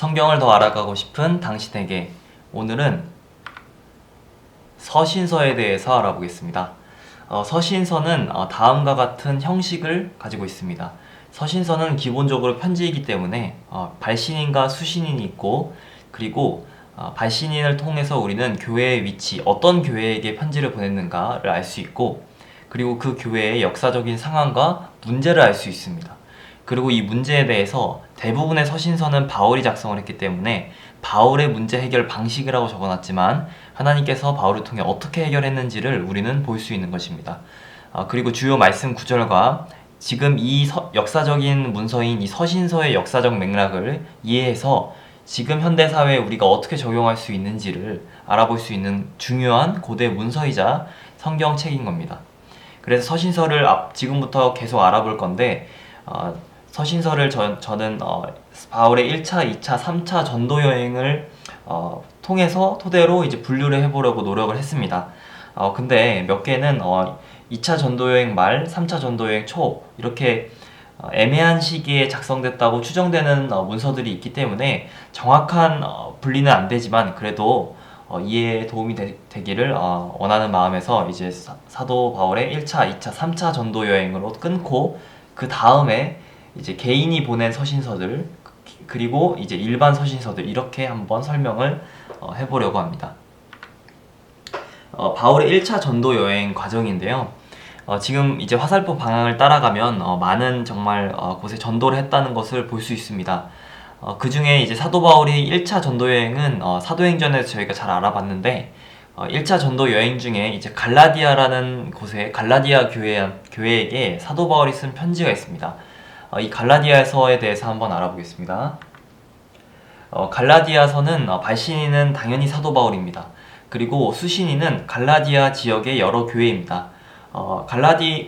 성경을 더 알아가고 싶은 당신에게 오늘은 서신서에 대해서 알아보겠습니다. 서신서는 다음과 같은 형식을 가지고 있습니다. 서신서는 기본적으로 편지이기 때문에 발신인과 수신인이 있고, 그리고 발신인을 통해서 우리는 교회의 위치, 어떤 교회에게 편지를 보냈는가를 알 수 있고, 그리고 그 교회의 역사적인 상황과 문제를 알 수 있습니다. 그리고 이 문제에 대해서 대부분의 서신서는 바울이 작성을 했기 때문에 바울의 문제 해결 방식이라고 적어놨지만 하나님께서 바울을 통해 어떻게 해결했는지를 우리는 볼 수 있는 것입니다. 그리고 주요 말씀 구절과 지금 이 역사적인 문서인 이 서신서의 역사적 맥락을 이해해서 지금 현대사회에 우리가 어떻게 적용할 수 있는지를 알아볼 수 있는 중요한 고대 문서이자 성경책인 겁니다. 그래서 서신서를 지금부터 계속 알아볼 건데, 서신서를 저는 바울의 1차, 2차, 3차 전도 여행을 통해서 토대로 이제 분류를 해보려고 노력을 했습니다. 근데 몇 개는 2차 전도 여행 말, 3차 전도 여행 초 이렇게 애매한 시기에 작성됐다고 추정되는 문서들이 있기 때문에 정확한 분리는 안 되지만 그래도 이해에 도움이 되기를 원하는 마음에서 이제 사도 바울의 1차, 2차, 3차 전도 여행으로 끊고 그 다음에 이제 개인이 보낸 서신서들 그리고 이제 일반 서신서들 이렇게 한번 설명을 해보려고 합니다. 바울의 1차 전도 여행 과정인데요. 지금 이제 화살표 방향을 따라가면 많은 정말 곳에 전도를 했다는 것을 볼 수 있습니다. 그 중에 이제 사도 바울이 1차 전도 여행은 사도행전에서 저희가 잘 알아봤는데 1차 전도 여행 중에 이제 갈라디아라는 곳에 갈라디아 교회에게 사도 바울이 쓴 편지가 있습니다. 이 갈라디아서에 대해서 한번 알아보겠습니다. 갈라디아서는 발신인은 당연히 사도 바울입니다. 그리고 수신인은 갈라디아 지역의 여러 교회입니다.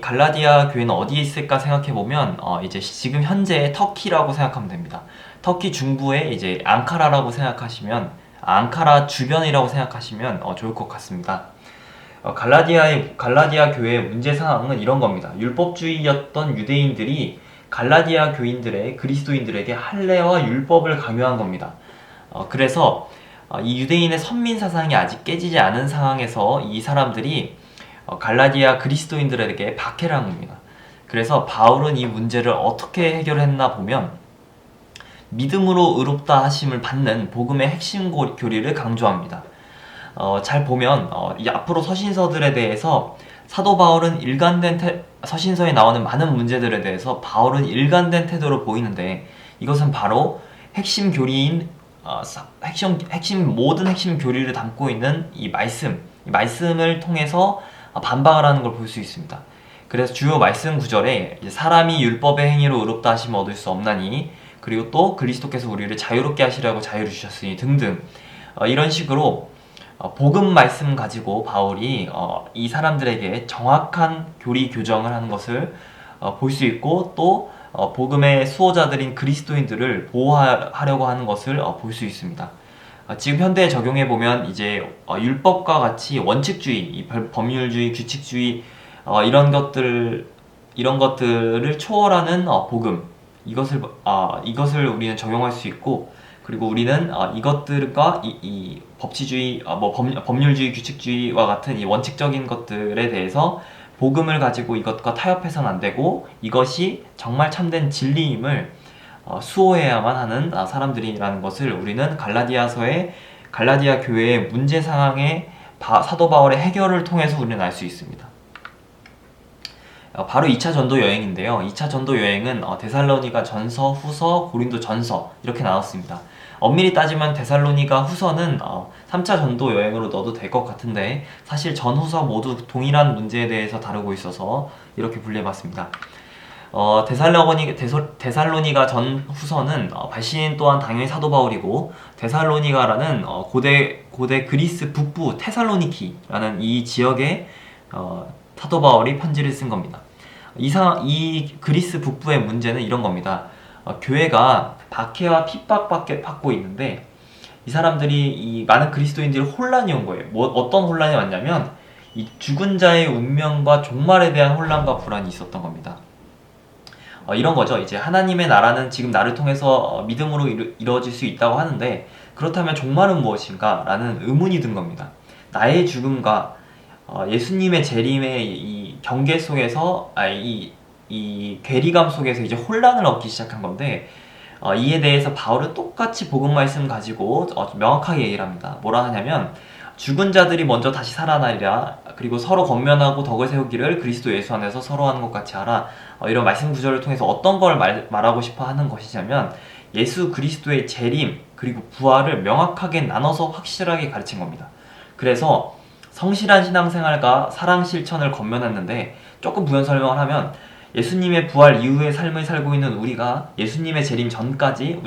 갈라디아 교회는 어디에 있을까 생각해보면 이제 지금 현재 터키라고 생각하면 됩니다. 터키 중부에 이제 앙카라라고 생각하시면 앙카라 주변이라고 생각하시면 좋을 것 같습니다. 갈라디아 교회의 문제 상황은 이런 겁니다. 율법주의였던 유대인들이 갈라디아 그리스도인들에게 할례와 율법을 강요한 겁니다. 그래서 이 유대인의 선민 사상이 아직 깨지지 않은 상황에서 이 사람들이 갈라디아 그리스도인들에게 박해를 한 겁니다. 그래서 바울은 이 문제를 어떻게 해결했나 보면 믿음으로 의롭다 하심을 받는 복음의 핵심 교리를 강조합니다. 잘 보면 앞으로 서신서들에 대해서 사도 바울은 서신서에 나오는 많은 문제들에 대해서 바울은 일관된 태도로 보이는데 이것은 바로 핵심 교리인 모든 핵심 교리를 담고 있는 이 말씀을 통해서 반박을 하는 걸 볼 수 있습니다. 그래서 주요 말씀 구절에 사람이 율법의 행위로 의롭다 하심을 얻을 수 없나니 그리고 또 그리스도께서 우리를 자유롭게 하시려고 자유를 주셨으니 등등 이런 식으로 복음 말씀 가지고 바울이 이 사람들에게 정확한 교리 교정을 하는 것을 볼 수 있고 또 복음의 수호자들인 그리스도인들을 보호하려고 하는 것을 볼 수 있습니다. 지금 현대에 적용해 보면 이제 율법과 같이 원칙주의, 법률주의, 규칙주의 이런 것들을 초월하는 복음 이것을 우리는 적용할 수 있고 그리고 우리는 이것들과 이 법치주의, 법률주의, 규칙주의와 같은 이 원칙적인 것들에 대해서 복음을 가지고 이것과 타협해서는 안 되고 이것이 정말 참된 진리임을 수호해야만 하는 사람들이라는 것을 우리는 갈라디아 교회의 문제 상황에 사도 바울의 해결을 통해서 우리는 알 수 있습니다. 바로 2차 전도 여행인데요. 2차 전도 여행은 데살로니가 전서, 후서, 고린도 전서 이렇게 나눴습니다. 엄밀히 따지면 데살로니가 후서는 3차 전도 여행으로 넣어도 될 것 같은데 사실 전, 후서 모두 동일한 문제에 대해서 다루고 있어서 이렇게 분류해봤습니다. 데살로니가 전 후서는 발신인 또한 당연히 사도 바울이고 데살로니가라는 고대 그리스 북부 테살로니키라는 이 지역에 사도 바울이 편지를 쓴 겁니다. 이 그리스 북부의 문제는 이런 겁니다. 교회가 박해와 핍박받고 있는데 이 사람들이 이 많은 그리스도인들이 혼란이 온 거예요. 어떤 혼란이 왔냐면 이 죽은 자의 운명과 종말에 대한 혼란과 불안이 있었던 겁니다. 이런 거죠. 이제 하나님의 나라는 지금 나를 통해서 믿음으로 이루어질 수 있다고 하는데, 그렇다면 종말은 무엇인가? 라는 의문이 든 겁니다. 나의 죽음과 예수님의 재림의 이 경계 속에서, 이 괴리감 속에서 이제 혼란을 얻기 시작한 건데, 이에 대해서 바울은 똑같이 복음 말씀 가지고 명확하게 얘기를 합니다. 뭐라 하냐면, 죽은 자들이 먼저 다시 살아나리라. 그리고 서로 권면하고 덕을 세우기를 그리스도 예수 안에서 서로 하는 것 같이 하라. 이런 말씀 구절을 통해서 어떤 걸 말하고 싶어 하는 것이냐면, 예수 그리스도의 재림 그리고 부활을 명확하게 나눠서 확실하게 가르친 겁니다. 그래서 성실한 신앙생활과 사랑 실천을 권면했는데, 조금 부연 설명을 하면, 예수님의 부활 이후의 삶을 살고 있는 우리가 예수님의 재림 전까지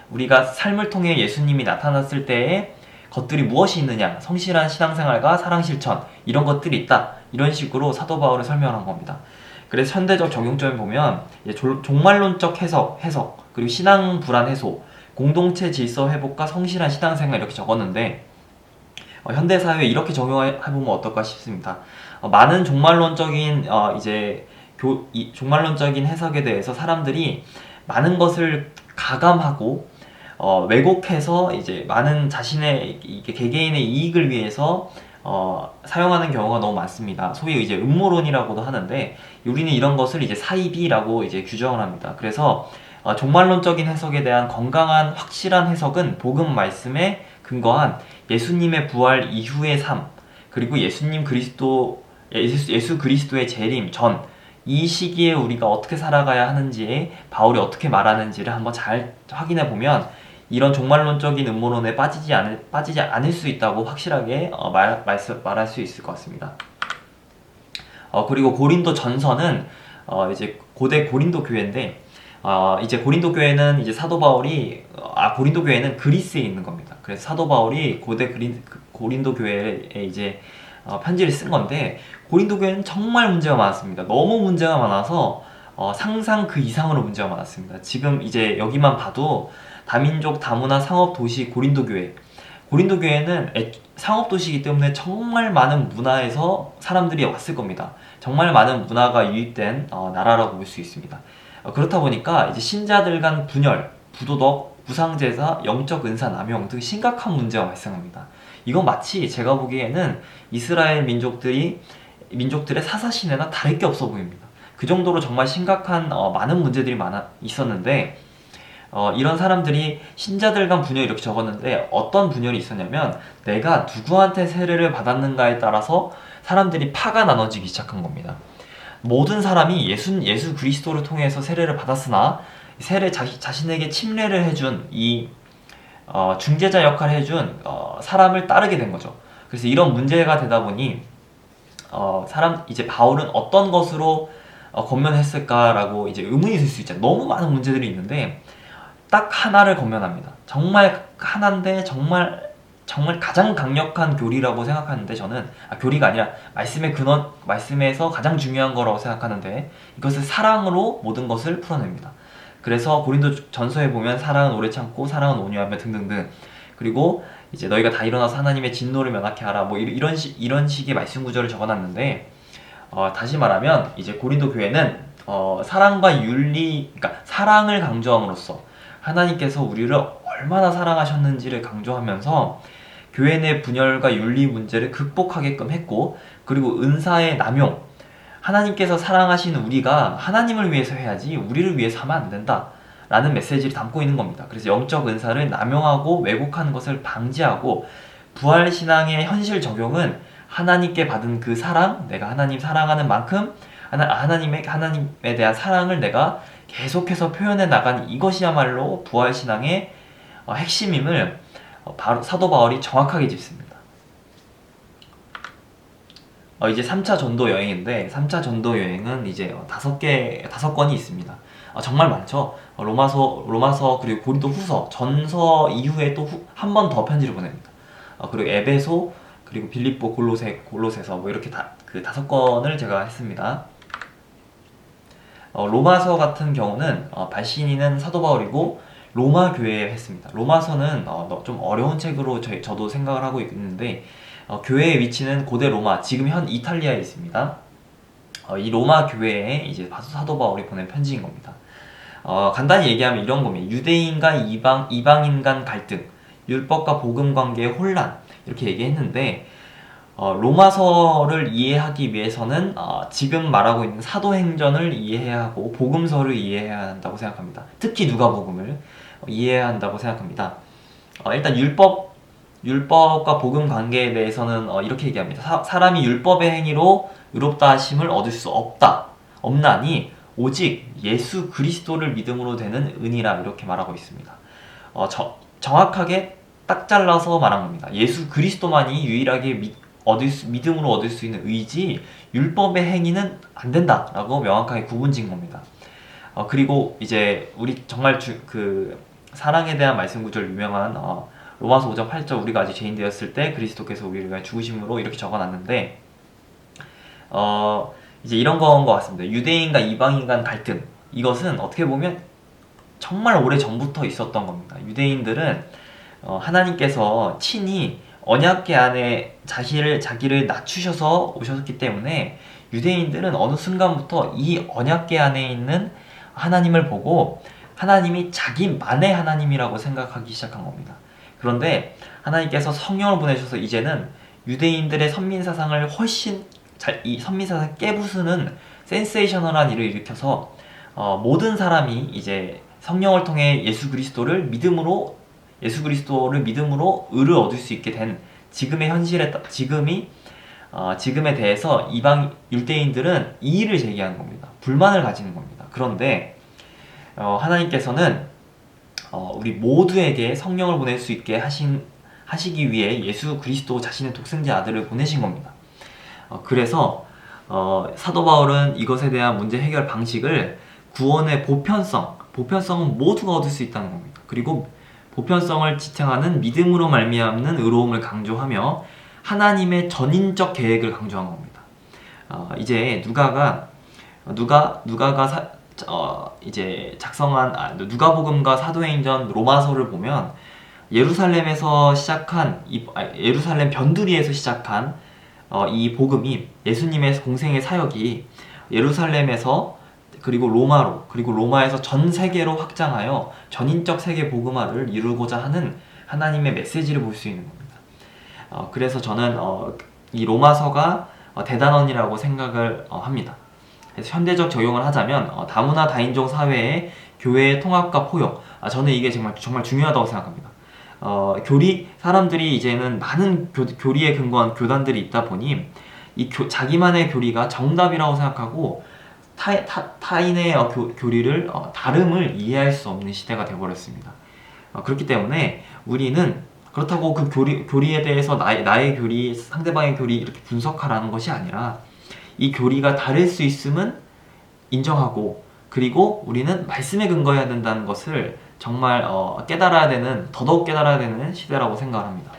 우리가 삶을 통해 예수님이 나타났을 때의 것들이 무엇이 있느냐, 성실한 신앙생활과 사랑 실천, 이런 것들이 있다, 이런 식으로 사도 바울을 설명한 겁니다. 그래서 현대적 적용점을 보면 종말론적 해석, 그리고 신앙 불안 해소, 공동체 질서 회복과 성실한 신앙생활, 이렇게 적었는데, 현대사회에 이렇게 적용해보면 어떨까 싶습니다. 많은 종말론적인 종말론적인 해석에 대해서 사람들이 많은 것을 가감하고 왜곡해서 이제 많은 자신의 개개인의 이익을 위해서 사용하는 경우가 너무 많습니다. 소위 이제 음모론이라고도 하는데, 우리는 이런 것을 이제 사이비라고 이제 규정을 합니다. 그래서 종말론적인 해석에 대한 건강한 확실한 해석은 복음 말씀에 근거한 예수님의 부활 이후의 삶, 그리고 예수 그리스도의 재림 전, 이 시기에 우리가 어떻게 살아가야 하는지에 바울이 어떻게 말하는지를 한번 잘 확인해 보면 이런 종말론적인 음모론에 빠지지 않을 수 있다고 확실하게 말할 수 있을 것 같습니다. 그리고 고린도 전서는 이제 고대 고린도 교회인데, 이제 고린도 교회는 이제 사도 바울이 고린도 교회는 그리스에 있는 겁니다. 그래서 사도 바울이 고대 고린도 교회에 이제 편지를 쓴 건데, 고린도 교회는 정말 문제가 많았습니다. 너무 문제가 많아서 상상 그 이상으로 문제가 많았습니다. 지금 이제 여기만 봐도 다민족 다문화 상업 도시 고린도 교회는 상업 도시이기 때문에 정말 많은 문화에서 사람들이 왔을 겁니다. 정말 많은 문화가 유입된 나라라고 볼 수 있습니다. 그렇다 보니까 이제 신자들 간 분열, 부도덕, 부상제사, 영적 은사 남용 등 심각한 문제가 발생합니다. 이건 마치 제가 보기에는 이스라엘 민족들의 사사시대나 다를 게 없어 보입니다. 그 정도로 정말 심각한 많은 문제들이 있었는데, 이런 사람들이 신자들 간 분열, 이렇게 적었는데, 어떤 분열이 있었냐면 내가 누구한테 세례를 받았는가에 따라서 사람들이 파가 나눠지기 시작한 겁니다. 모든 사람이 예수 그리스도를 통해서 세례를 받았으나 자신에게 침례를 해준 중재자 역할을 해준 사람을 따르게 된 거죠. 그래서 이런 문제가 되다 보니 이제 바울은 어떤 것으로 권면했을까라고 이제 의문이 들 수 있잖아요. 너무 많은 문제들이 있는데 딱 하나를 권면합니다. 정말 하나인데 정말 가장 강력한 교리라고 생각하는데, 저는 교리가 아니라 말씀에서 가장 중요한 거라고 생각하는데, 이것을 사랑으로 모든 것을 풀어냅니다. 그래서 고린도 전서에 보면 사랑은 오래 참고 사랑은 온유하며 등등등, 그리고 이제 너희가 다 일어나서 하나님의 진노를 면하게 하라, 뭐 이런 식의 말씀 구절을 적어놨는데, 다시 말하면 이제 고린도 교회는 사랑과 윤리, 그러니까 사랑을 강조함으로써 하나님께서 우리를 얼마나 사랑하셨는지를 강조하면서 교회 내 분열과 윤리 문제를 극복하게끔 했고, 그리고 은사의 남용, 하나님께서 사랑하시는 우리가 하나님을 위해서 해야지 우리를 위해서 하면 안 된다 라는 메시지를 담고 있는 겁니다. 그래서 영적 은사를 남용하고 왜곡하는 것을 방지하고, 부활신앙의 현실 적용은 하나님께 받은 그 사랑, 내가 하나님 사랑하는 만큼 하나님에 대한 사랑을 내가 계속해서 표현해 나가는, 이것이야말로 부활신앙의 핵심임을 바로 사도 바울이 정확하게 짚습니다. 이제 3차 전도 여행인데, 3차 전도 여행은 이제 5건이 있습니다. 정말 많죠. 로마서 그리고 고린도 후서, 전서 이후에 또 한 번 더 편지를 보냅니다. 그리고 에베소, 그리고 빌립보, 골로새서, 뭐 이렇게 그 5건을 제가 했습니다. 로마서 같은 경우는 발신인은 사도 바울이고 로마 교회에 했습니다. 로마서는 좀 어려운 책으로 저도 생각을 하고 있는데, 교회의 위치는 고대 로마, 지금 현 이탈리아에 있습니다. 이 로마 교회에 이제 사도 바울이 보낸 편지인 겁니다. 간단히 얘기하면 이런 겁니다. 유대인과 이방인 간 갈등, 율법과 복음 관계의 혼란, 이렇게 얘기했는데, 로마서를 이해하기 위해서는 지금 말하고 있는 사도행전을 이해해야 하고 복음서를 이해해야 한다고 생각합니다. 특히 누가복음을 이해해야 한다고 생각합니다. 일단 율법과 복음 관계에 대해서는 이렇게 얘기합니다. 사람이 율법의 행위로 의롭다 하심을 얻을 수 없나니 오직 예수 그리스도를 믿음으로 되는 은이라, 이렇게 말하고 있습니다. 정확하게 딱 잘라서 말한 겁니다. 예수 그리스도만이 유일하게 믿음으로 얻을 수 있는 의지, 율법의 행위는 안 된다라고 명확하게 구분짓는 겁니다. 그리고 이제 우리 정말 그 사랑에 대한 말씀 구절 유명한 로마서 5장 8절, 우리가 아직 죄인 되었을 때 그리스도께서 우리를 위하여 죽으심으로, 이렇게 적어놨는데, 이제 이런 건 것 같습니다. 유대인과 이방인 간 갈등, 이것은 어떻게 보면 정말 오래 전부터 있었던 겁니다. 유대인들은 하나님께서 친히 언약궤 안에 자기를 낮추셔서 오셨기 때문에 유대인들은 어느 순간부터 이 언약궤 안에 있는 하나님을 보고 하나님이 자기만의 하나님이라고 생각하기 시작한 겁니다. 그런데 하나님께서 성령을 보내셔서 이제는 유대인들의 선민사상을 훨씬 이 선민사상을 깨부수는 센세이셔널한 일을 일으켜서 모든 사람이 이제 성령을 통해 예수 그리스도를 믿음으로 의를 얻을 수 있게 된 지금의 지금에 대해서 유대인들은 이의를 제기하는 겁니다. 불만을 가지는 겁니다. 그런데 하나님께서는 우리 모두에게 성령을 보낼 수 있게 하시기 위해 예수 그리스도 자신의 독생자 아들을 보내신 겁니다. 그래서 사도 바울은 이것에 대한 문제 해결 방식을 구원의 보편성은 모두가 얻을 수 있다는 겁니다. 그리고 보편성을 지탱하는 믿음으로 말미암는 의로움을 강조하며 하나님의 전인적 계획을 강조한 겁니다. 이제 이제 작성한 누가복음과 사도행전, 로마서를 보면 예루살렘 변두리에서 시작한 이 복음이, 예수님의 공생의 사역이 예루살렘에서 그리고 로마에서 전 세계로 확장하여 전인적 세계 복음화를 이루고자 하는 하나님의 메시지를 볼 수 있는 겁니다. 그래서 저는 이 로마서가 대단원이라고 생각을 합니다. 그래서 현대적 적용을 하자면 다문화 다인종 사회의 교회의 통합과 포용, 저는 이게 정말 중요하다고 생각합니다. 사람들이 이제는 많은 교리에 근거한 교단들이 있다 보니 자기만의 교리가 정답이라고 생각하고 타인의 교리를 다름을 이해할 수 없는 시대가 되어버렸습니다. 그렇기 때문에 우리는 그렇다고 그 교리에 대해서 나의 교리, 상대방의 교리 이렇게 분석하라는 것이 아니라 이 교리가 다를 수 있음은 인정하고, 그리고 우리는 말씀에 근거해야 된다는 것을 정말 더더욱 깨달아야 되는 시대라고 생각합니다.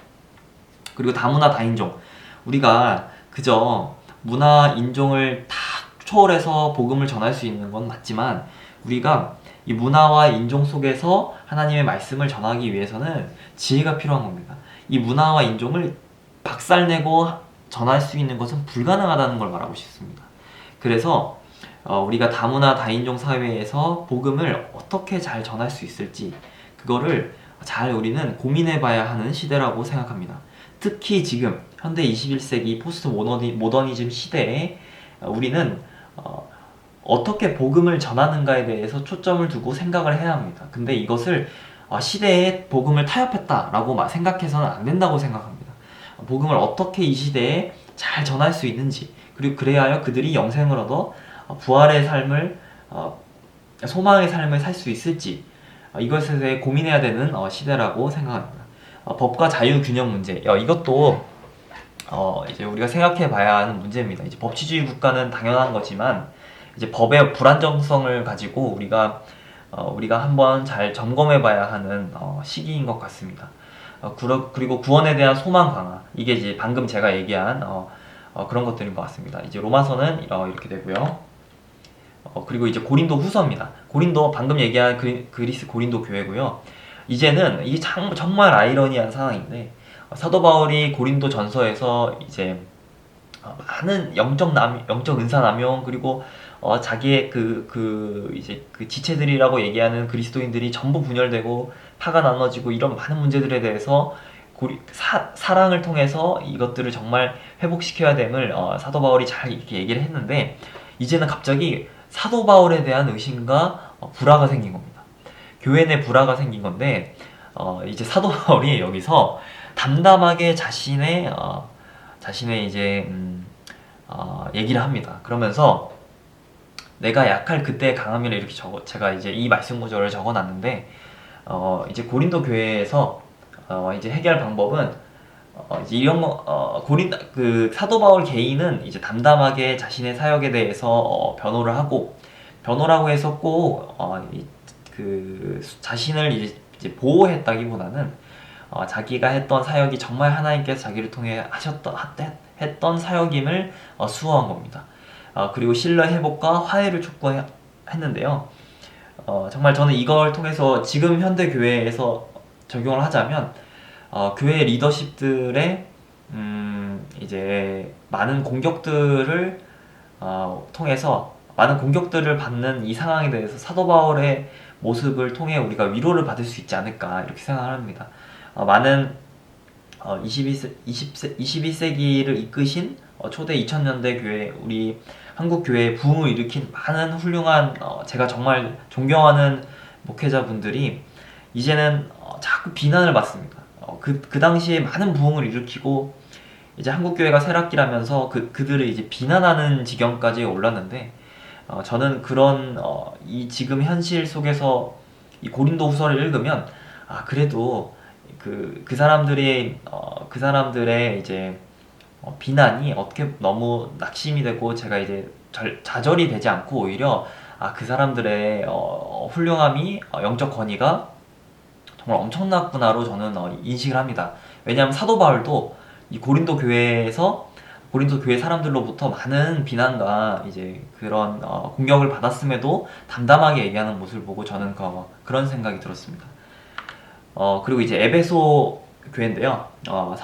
그리고 다문화 다인종, 우리가 그저 문화 인종을 다 초월해서 복음을 전할 수 있는 건 맞지만 우리가 이 문화와 인종 속에서 하나님의 말씀을 전하기 위해서는 지혜가 필요한 겁니다. 이 문화와 인종을 박살내고 전할 수 있는 것은 불가능하다는 걸 말하고 싶습니다. 그래서 우리가 다문화 다인종 사회에서 복음을 어떻게 잘 전할 수 있을지, 그거를 잘 우리는 고민해 봐야 하는 시대라고 생각합니다. 특히 지금 현대 21세기 포스트 모더니즘 시대에 우리는 어떻게 복음을 전하는가에 대해서 초점을 두고 생각을 해야 합니다. 근데 이것을 시대에 복음을 타협했다라고 생각해서는 안 된다고 생각합니다. 복음을 어떻게 이 시대에 잘 전할 수 있는지, 그리고 그래야 하여 그들이 영생을 얻어 부활의 삶을, 소망의 삶을 살 수 있을지, 이것에 대해 고민해야 되는 시대라고 생각합니다. 법과 자유 균형 문제, 이것도 이제 우리가 생각해 봐야 하는 문제입니다. 이제 법치주의 국가는 당연한 거지만 이제 법의 불안정성을 가지고 우리가 한번 잘 점검해 봐야 하는 시기인 것 같습니다. 그리고 구원에 대한 소망 강화, 이게 이제 방금 제가 얘기한 그런 것들인 것 같습니다. 이제 로마서는 이렇게 되고요. 그리고 이제 고린도 후서입니다. 고린도, 방금 얘기한 그리스 고린도 교회고요. 이제는 이게 정말 아이러니한 상황인데 사도 바울이 고린도 전서에서 이제 많은 영적 은사 남용, 그리고 자기의 이제 그 지체들이라고 얘기하는 그리스도인들이 전부 분열되고 파가 나눠지고 이런 많은 문제들에 대해서 사랑을 통해서 이것들을 정말 회복시켜야 됨을 사도 바울이 잘 이렇게 얘기를 했는데, 이제는 갑자기 사도 바울에 대한 의심과 불화가 생긴 겁니다. 교회 내 불화가 생긴 건데, 이제 사도 바울이 여기서 담담하게 자신의 이제 얘기를 합니다. 그러면서 내가 약할 그때의 강함이라 이렇게 제가 이제 이 말씀 구절을 적어놨는데, 이제 고린도 교회에서 이제 해결 방법은 이제 이런 그 사도 바울 개인은 이제 담담하게 자신의 사역에 대해서 변호를 하고 해서 꼭 그 자신을 이제 보호했다기보다는 자기가 했던 사역이 정말 하나님께서 자기를 통해 했던 사역임을 수호한 겁니다. 그리고 신뢰 회복과 화해를 촉구했는데요. 정말 저는 이걸 통해서 지금 현대 교회에서 적용을 하자면, 교회 리더십들의 이제 많은 공격들을 통해서 많은 공격들을 받는 이 상황에 대해서 사도 바울의 모습을 통해 우리가 위로를 받을 수 있지 않을까 이렇게 생각을 합니다. 많은 21세기를 이끄신 초대 2000년대 교회, 우리 한국 교회의 부흥을 일으킨 많은 훌륭한 제가 정말 존경하는 목회자분들이 이제는 자꾸 비난을 받습니다. 그 당시에 많은 부흥을 일으키고 이제 한국 교회가 쇠락기라면서 그들을 이제 비난하는 지경까지 올랐는데, 저는 그런 이 지금 현실 속에서 이 고린도후서를 읽으면 그래도 그 사람들의 이제 비난이 어떻게 너무 낙심이 되고 제가 이제 좌절이 되지 않고 오히려 그 사람들의 훌륭함이 영적 권위가 정말 엄청났구나로 저는 인식을 합니다. 왜냐하면 사도 바울도 이 고린도 교회 사람들로부터 많은 비난과 이제 그런 공격을 받았음에도 담담하게 얘기하는 모습을 보고 저는 그런 생각이 들었습니다. 그리고 이제 에베소 교회인데요.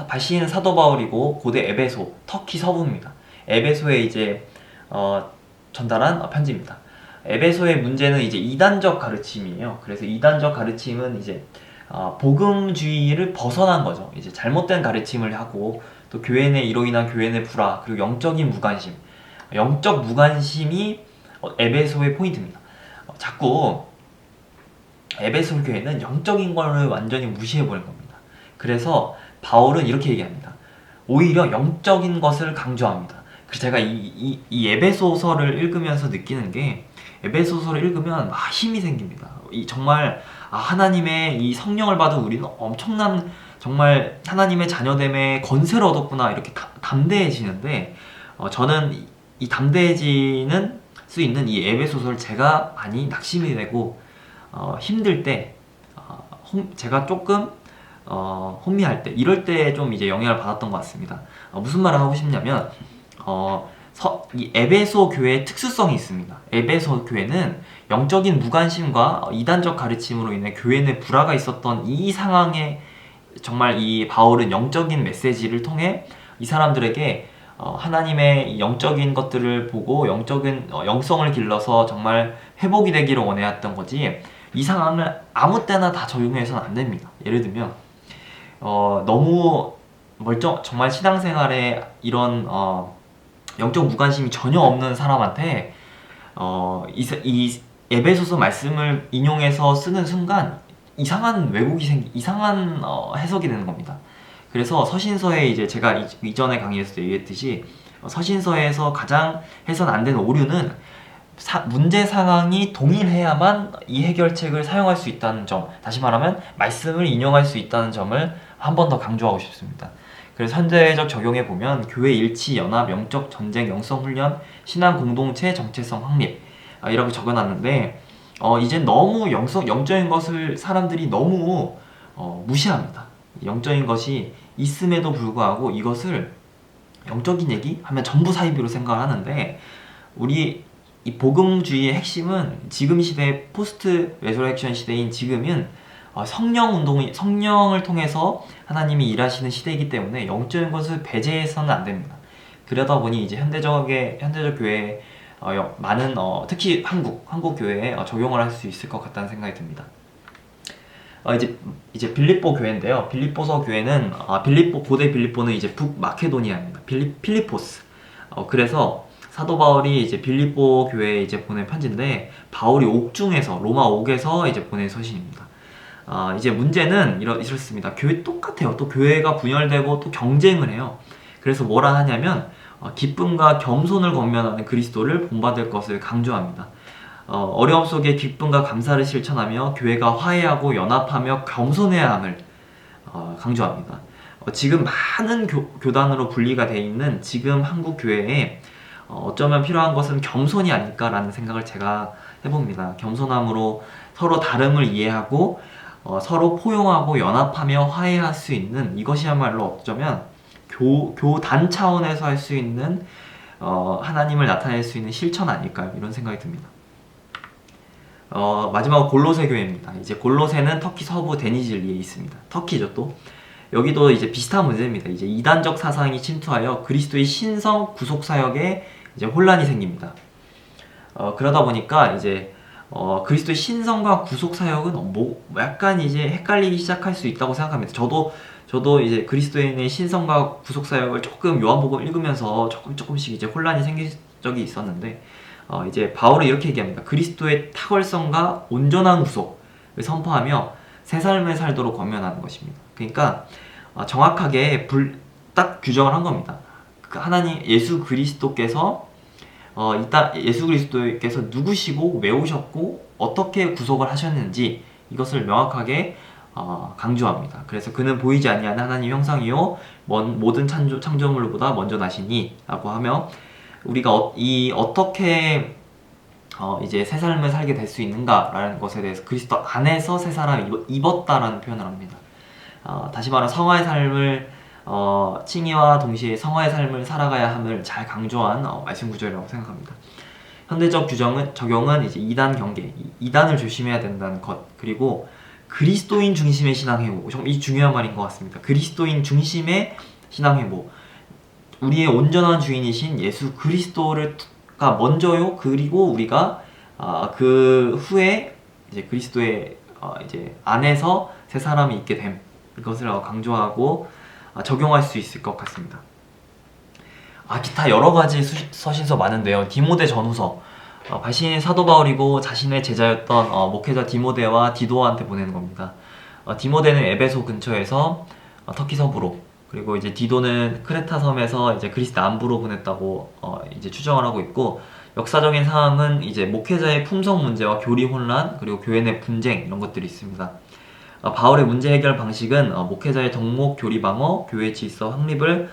발신 사도 바울이고 고대 에베소, 터키 서부입니다. 에베소에 이제 전달한 편지입니다. 에베소의 문제는 이제 이단적 가르침이에요. 그래서 이단적 가르침은 이제 복음주의를 벗어난 거죠. 이제 잘못된 가르침을 하고, 또 교회 내 이로 인한 교회 내 불화, 그리고 영적인 무관심, 영적 무관심이 에베소의 포인트입니다. 자꾸 에베소 교회는 영적인 거를 완전히 무시해버린 겁니다. 그래서 바울은 이렇게 얘기합니다. 오히려 영적인 것을 강조합니다. 그래서 제가 이 에베소서를 읽으면서 느끼는 게, 에베소서를 읽으면 힘이 생깁니다. 정말 하나님의 이 성령을 받은 우리는 엄청난 정말 하나님의 자녀됨의 권세를 얻었구나 이렇게 담대해지는데, 저는 이 담대해지는 수 있는 이 에베소서를 제가 많이 낙심이 되고 힘들 때, 제가 조금 혼미할 때, 이럴 때 좀 이제 영향을 받았던 것 같습니다. 무슨 말을 하고 싶냐면, 이 에베소 교회의 특수성이 있습니다. 에베소 교회는 영적인 무관심과 이단적 가르침으로 인해 교회 내 불화가 있었던 이 상황에 정말 이 바울은 영적인 메시지를 통해 이 사람들에게 하나님의 영적인 것들을 보고 영성을 길러서 정말 회복이 되기를 원해왔던 거지, 이 상황을 아무 때나 다 적용해서는 안 됩니다. 예를 들면 너무 정말 신앙생활에 이런 영적 무관심이 전혀 없는 사람한테 이 에베소서 말씀을 인용해서 쓰는 순간 이상한 이상한 해석이 되는 겁니다. 그래서 서신서에 이제 제가 이전의 강의에서도 얘기했듯이 서신서에서 가장 해서는 안 되는 오류는 문제 상황이 동일해야만 이 해결책을 사용할 수 있다는 점, 다시 말하면 말씀을 인용할 수 있다는 점을 한 번 더 강조하고 싶습니다. 그래서 현대적 적용해 보면 교회 일치, 연합, 영적 전쟁, 영성 훈련, 신앙 공동체, 정체성 확립 이라고 적어놨는데, 이젠 너무 영적인 것을 사람들이 너무 무시합니다. 영적인 것이 있음에도 불구하고 이것을 영적인 얘기 하면 전부 사이비로 생각을 하는데, 우리 이 복음주의의 핵심은 지금 시대, 포스트 레저렉션 시대인 지금은 성령을 통해서 하나님이 일하시는 시대이기 때문에 영적인 것을 배제해서는 안 됩니다. 그러다 보니 이제 현대적 교회에 많은 특히 한국 교회에 적용을 할 수 있을 것 같다는 생각이 듭니다. 이제 빌립보 교회인데요. 빌립보서 교회는 고대 빌립보는 이제 북마케도니아입니다. 필리포스. 그래서 사도 바울이 이제 빌립보 교회에 이제 보낸 편지인데, 바울이 옥중에서 로마 옥에서 이제 보낸 서신입니다. 이제 문제는 이렇습니다. 교회 똑같아요. 또 교회가 분열되고 또 경쟁을 해요. 그래서 뭐라 하냐면 기쁨과 겸손을 권면하는 그리스도를 본받을 것을 강조합니다. 어려움 속에 기쁨과 감사를 실천하며 교회가 화해하고 연합하며 겸손해야 함을 강조합니다. 지금 많은 교단으로 분리가 되어 있는 지금 한국 교회에 어쩌면 필요한 것은 겸손이 아닐까라는 생각을 제가 해봅니다. 겸손함으로 서로 다름을 이해하고 서로 포용하고 연합하며 화해할 수 있는, 이것이야말로 어쩌면 교단 차원에서 할 수 있는 하나님을 나타낼 수 있는 실천 아닐까요? 이런 생각이 듭니다. 마지막으로 골로새 교회입니다. 이제 골로새는 터키 서부 데니즐리에 있습니다. 터키죠 또. 여기도 이제 비슷한 문제입니다. 이제 이단적 사상이 침투하여 그리스도의 신성 구속 사역에 이제 혼란이 생깁니다. 그러다 보니까 이제 그리스도의 신성과 구속 사역은 약간 이제 헷갈리기 시작할 수 있다고 생각합니다. 저도 이제 그리스도인의 신성과 구속 사역을 조금 요한복음 읽으면서 조금씩 이제 혼란이 생길 적이 있었는데, 이제 바울은 이렇게 얘기합니다. 그리스도의 탁월성과 온전한 구속을 선포하며 새 삶을 살도록 권면하는 것입니다. 그러니까 정확하게 딱 규정을 한 겁니다. 하나님 예수 그리스도께서 누구시고 왜 오셨고 어떻게 구속을 하셨는지 이것을 명확하게 강조합니다. 그래서 그는 보이지 아니하는 하나님 형상이요 모든 창조물보다 먼저 나시니 라고 하며, 우리가 어떻게 이제 새 삶을 살게 될 수 있는가라는 것에 대해서 그리스도 안에서 새 사람을 입었다라는 표현을 합니다. 다시 말하면 성화의 삶을 칭의와 동시에 성화의 삶을 살아가야 함을 잘 강조한 말씀 구절이라고 생각합니다. 현대적 적용은 이제 이단 경계, 이단을 조심해야 된다는 것, 그리고 그리스도인 중심의 신앙 회복, 이 중요한 말인 것 같습니다. 그리스도인 중심의 신앙 회복, 우리의 온전한 주인이신 예수 그리스도가 먼저요. 그리고 우리가 그 후에 이제 그리스도의 이제 안에서 새 사람이 있게 됨, 이것을 강조하고 적용할 수 있을 것 같습니다. 기타 여러 가지 서신서 많은데요. 디모데 전후서, 발신인 사도 바울이고 자신의 제자였던 목회자 디모데와 디도한테 보내는 겁니다. 디모데는 에베소 근처에서 터키 서부로, 그리고 이제 디도는 크레타 섬에서 이제 그리스 남부로 보냈다고 이제 추정을 하고 있고, 역사적인 상황은 이제 목회자의 품성 문제와 교리 혼란, 그리고 교회 내 분쟁, 이런 것들이 있습니다. 바울의 문제 해결 방식은 목회자의 덕목, 교리 방어, 교회 질서 확립을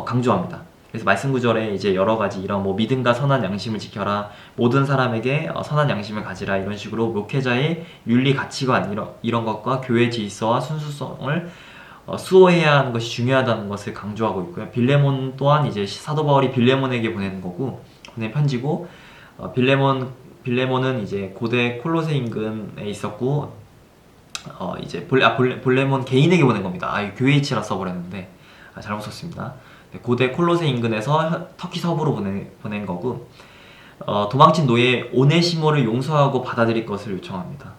강조합니다. 그래서 말씀 구절에 이제 여러 가지 이런 믿음과 선한 양심을 지켜라, 모든 사람에게 선한 양심을 가지라, 이런 식으로 목회자의 윤리 가치관 이런 것과 교회 질서와 순수성을 수호해야 하는 것이 중요하다는 것을 강조하고 있고요. 빌레몬 또한 이제 사도 바울이 빌레몬에게 보낸 편지고, 빌레몬은 이제 고대 콜로세 인근에 있었고, 이제 빌레몬 개인에게 보낸 겁니다. 교회 이치라 써버렸는데 잘못 썼습니다. 고대 콜로세 인근에서 터키 서부로 보낸 거고, 도망친 노예 오네시모를 용서하고 받아들일 것을 요청합니다.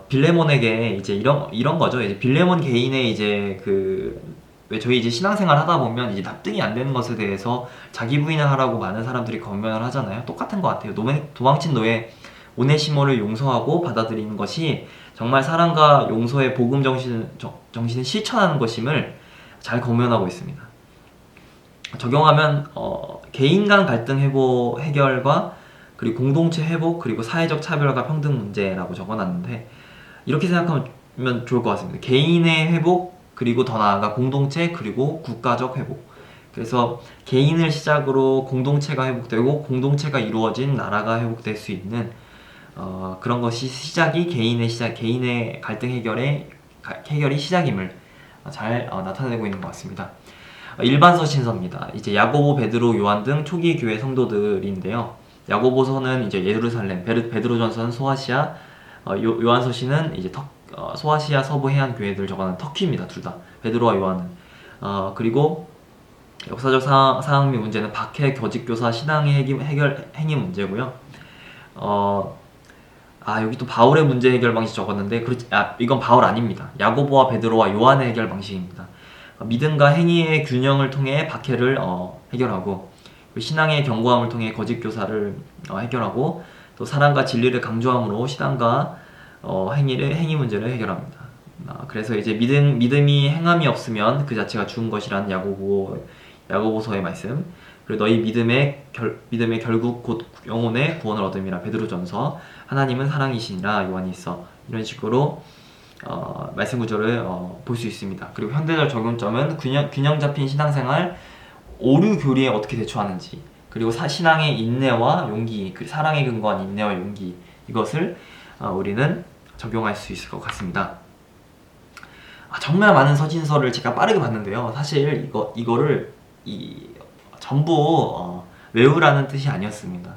빌레몬에게 이제 이런 거죠. 이제 빌레몬 개인의 이제 왜 저희 이제 신앙생활 하다 보면 이제 납득이 안 되는 것에 대해서 자기 부인을 하라고 많은 사람들이 권면을 하잖아요. 똑같은 것 같아요. 도망친 노예 오네시모를 용서하고 받아들이는 것이 정말 사랑과 용서의 복음 정신을 실천하는 것임을 잘 권면하고 있습니다. 적용하면 개인 간 갈등 해결과 그리고 공동체 회복, 그리고 사회적 차별과 평등 문제라고 적어놨는데, 이렇게 생각하면 좋을 것 같습니다. 개인의 회복, 그리고 더 나아가 공동체, 그리고 국가적 회복. 그래서 개인을 시작으로 공동체가 회복되고 공동체가 이루어진 나라가 회복될 수 있는 그런 것이 개인의 갈등 해결이 시작임을 잘 나타내고 있는 것 같습니다. 일반 서신서입니다. 이제 야고보, 베드로, 요한 등 초기 교회 성도들인데요. 야고보서는 이제 예루살렘, 베드로전서는 소아시아, 요한서신은 이제 소아시아 서부 해안 교회들 적어놓은 터키입니다. 둘 다. 베드로와 요한은. 그리고 역사적 사항 및 문제는 박해, 교직교사, 신앙의 행위 문제고요. 여기 또 바울의 문제 해결 방식 적었는데 이건 바울 아닙니다. 야고보와 베드로와 요한의 해결 방식입니다. 믿음과 행위의 균형을 통해 박해를 해결하고, 신앙의 견고함을 통해 거짓 교사를 해결하고, 또 사랑과 진리를 강조함으로 신앙과 행위 문제를 해결합니다. 그래서 이제 믿음이 행함이 없으면 그 자체가 죽은 것이라는 야고보서의 말씀, 그리고 너희 믿음의 결국 곧 영혼의 구원을 얻음이라 베드로전서, 하나님은 사랑이시니라 요한일서, 이런 식으로 말씀 구조를 볼 수 있습니다. 그리고 현대적 적용점은 균형 잡힌 신앙생활, 오류 교리에 어떻게 대처하는지, 그리고 신앙의 인내와 용기, 사랑에 근거한 인내와 용기, 이것을 우리는 적용할 수 있을 것 같습니다. 정말 많은 서신서를 제가 빠르게 봤는데요. 사실 이거를 전부 외우라는 뜻이 아니었습니다.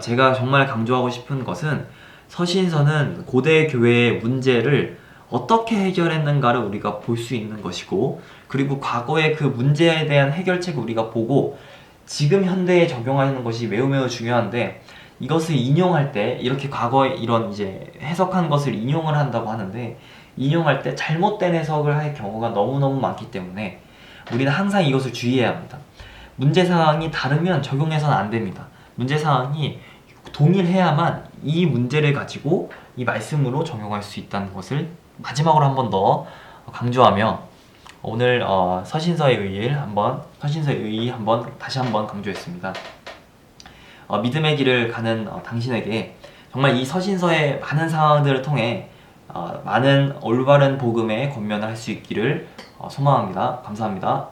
제가 정말 강조하고 싶은 것은, 서신서는 고대 교회의 문제를 어떻게 해결했는가를 우리가 볼 수 있는 것이고, 그리고 과거의 그 문제에 대한 해결책을 우리가 보고 지금 현대에 적용하는 것이 매우 중요한데, 이것을 인용할 때 이렇게 과거에 이런 이제 해석한 것을 인용을 한다고 하는데, 인용할 때 잘못된 해석을 할 경우가 너무너무 많기 때문에 우리는 항상 이것을 주의해야 합니다. 문제사항이 다르면 적용해서는 안 됩니다. 문제사항이 동일해야만 이 문제를 가지고 이 말씀으로 적용할 수 있다는 것을 마지막으로 한 번 더 강조하며, 오늘 서신서의 의의 한번 다시 한번 강조했습니다. 믿음의 길을 가는 당신에게 정말 이 서신서의 많은 상황들을 통해 많은 올바른 복음의 권면을 할 수 있기를 소망합니다. 감사합니다.